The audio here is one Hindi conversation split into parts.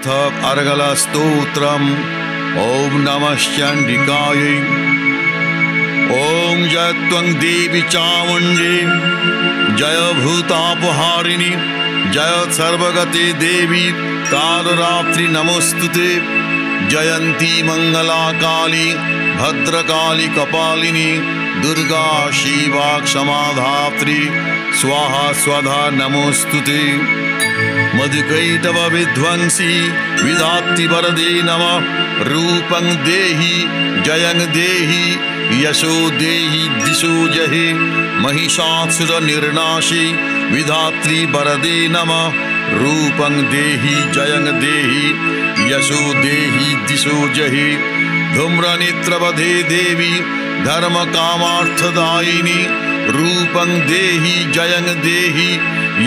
अथ अर्गलस्तोत्रम्। ॐ नमः चण्डिकायै। ॐ जय त्वं देवी चामुण्डी, जय भूतापहारिणी, जय सर्वगते देवी कालरात्रि नमोस्तुते। जयंती मंगला काली भद्रकाली कपालिनी, दुर्गा शिवा क्षमा धात्री, स्वाहा स्वधा नमोस्तुते। मधुकैटभ विध्वंसी विधात्री वरदे नमः। रूपं देहि जयं देहि, यशो देहि दिशो जहि। महिषासुर निर्नाशी विधात्री वरदे नमः। रूपं देहि जयं देहि, यशो देहि दिशो जहि। धूम्रनेत्रवधे देवी धर्म कामार्थदायिनी, रूपं देहि जयं देहि,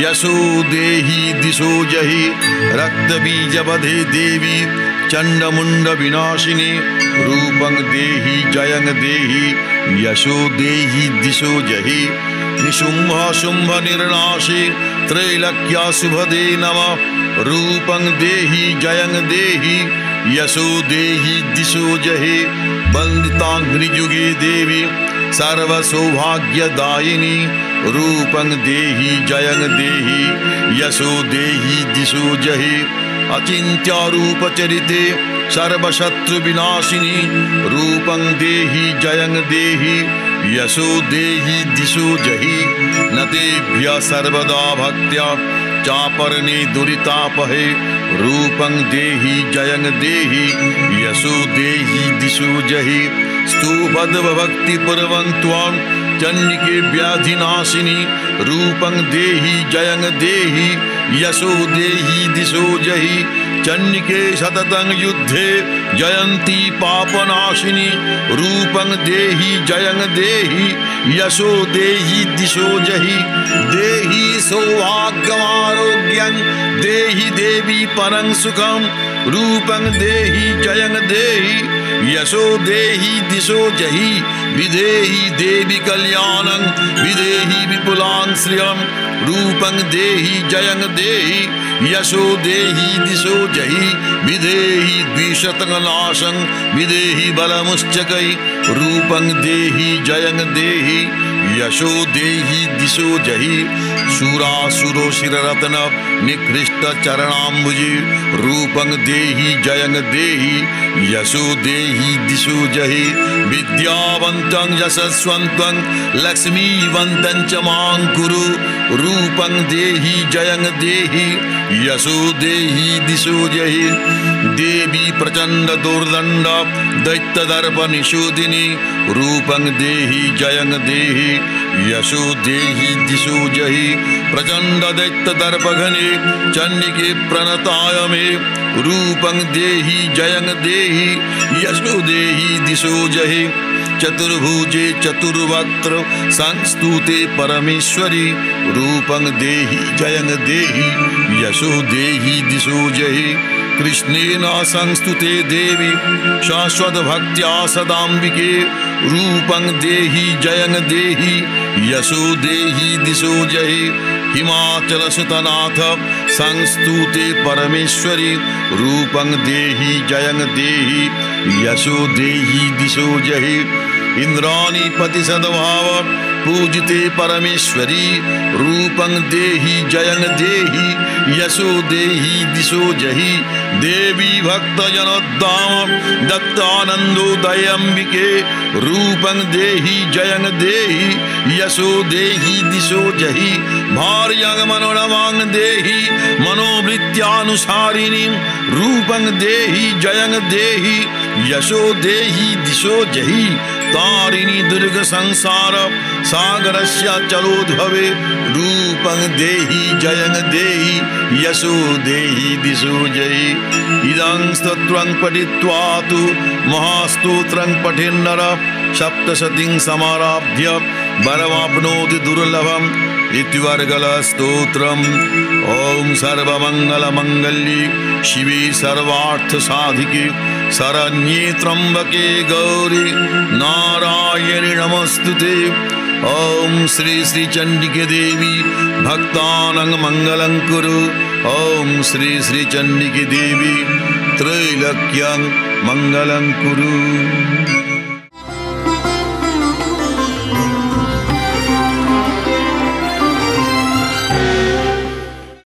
यशो देहि दिशो जहि। रक्तबीजवधे देवी चंडमुंड विनाशिनी, रूपं देहि जयं देहि, यशो देहि दिशो जहि। निशुंभ शुंभ निर्नाशी त्रैलक्या शुभदे नमः। रूपं देहि जयं देहि, यशो देहि दिशो जहि। वंदिताग्नियुगे देवी सर्वसौभाग्यदायिनी, रूपं देहि जयं देहि, यशो देहि दिशो जहि। अचिन्त्यारूपचरिते सर्वशत्रुविनाशिनी, रूपं देहि जयं देहि, यशो देहि दिशो जहि। नतेभ्यः सर्वदा भक्त्या चापरणे दुरितापहे, रूपं देहि जयं देहि, यशो देहि दिशो जहि। स्तुभद्भक्तिपूर्वं त्वां चण्डिके व्याधिनाशिनी, रूपं देहि जयं देहि, यशो देहि दिशो जहि। चण्डिके सततं युद्धे जयन्ती पापनाशिनी, रूपं देहि जयं देहि, यशो देहि दिशो जहि। देहि सौभाग्यमारोग्यं देहि देवी परं सुखं, रूपं देहि जयं देहि, यशो देहि दिशो जहि। विधेहि देवी कल्याणं विधेहि विपुलां श्रियं, रूपं देहि जयं देहि, यशो देहि दिशो जहि। विधेहि द्विशतनाशं विधेहि बलमुश्चकै, रूपं देहि जयं देहि, यशो देहि दिशो जहि। शूरासुरो शिररत्न निकृष्ट चरणाम्बुजे, रूपं देहि जयं देहि, यशो देहि दिशो जहि। विद्यावन्तं यशस्वन्तं लक्ष्मीवन्तं च मां कुरु, रूपं देहि जयं देहि, यशो देहि दिशो जहि। देवी प्रचंड दुर्दंड दैत्यदर्प निषूदिनी, रूपं देहि जयं देहि, यशो देहि दिशो जहि। प्रचंड दैत्यदर्प घने चण्डिके प्रणताय मे, रूपं देहि जयं देहि, यशो देहि दिशो जहि। चतुर्भुजे चतुर्वक्त्र संस्तुते परमेश्वरी, रूपं देहि जयं देहि, यशो देहि दिशो जहि। कृष्णेन संस्तुते देवी शाश्वत भक्त्या सदाम्बिके, रूपं देहि जयं देहि, यशो देहि दिशो जहि। हिमाचल सुतनाथ संस्तुते परमेश्वरी, रूपं देहि जयं देहि, यशो देहि दिशो जहि। इंद्राणी पति सद्भाव पूजिते परमेश्वरी, रूपं देहि जयं देहि, यशो देहि दिशो जहि। देवी भक्तजनोद्दाम दत्तानन्दोदयम्बिके, रूपं देहि जयं देहि, यशो देहि दिशो जहि। भार्यं मनोरमां देहि मनोवृत्त्यानुसारिणीं, रूपं देहि जयं देहि, यशो देहि दिशो जहि। तारिणी दुर्ग संसार सागरस्य चलोद्भवे, रूपं देहि जयं देहि, यशो देहि दिशो जहि। इदं स्तोत्रं पठित्वा तु महास्तोत्रं पठेन्नर, सप्तशतीं समाराध्य वरमाप्नोति दुर्लभम्। इत्युर्गलस्तोत्रम्। ॐ सर्वमङ्गलमङ्गल्ये शिवे सर्वार्थसाधिके, शरण्ये त्र्यम्बके गौरी नारायणि नमोस्तुते। ओम श्री श्री चंडिके देवी भक्तानां मंगलं कुरु। ओम श्री श्री चंडिके देवी त्रैलोक्यां मंगलं कुरु।